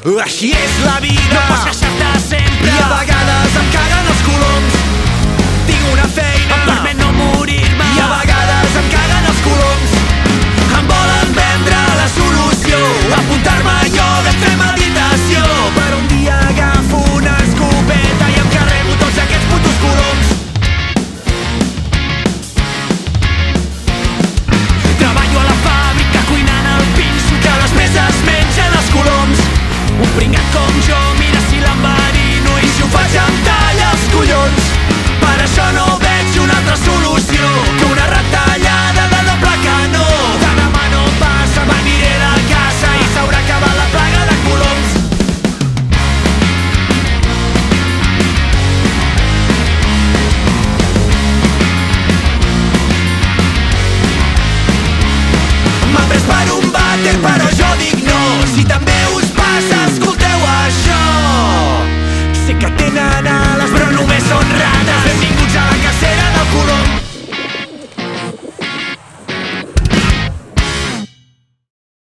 Així és la vida, no pots queixar-te sempre, i a vegades em caguen els coloms. Tinc una feina, em permet no morir-me, i a vegades em caguen els coloms. Em volen vendre la solució, apuntar-me a ioga i fer meditació, però un dia agafo una escopeta i em carrego tots aquests putos coloms. treballo a la fàbrica cuinant el pinso Que després es mengen els coloms. un pringat com jo mira si l'enverino I si ho faig em talla els collons. Per això no veig una altra solució que una retallada de doble canó. De demà no passa, m'aniré de casa i s'haurà acabat la plaga de coloms. M'han pres per un vàter però jo dic no. Si també us passa, escolteu això. Sé que tenen ales però només són rates. Benvinguts a la cacera del colom.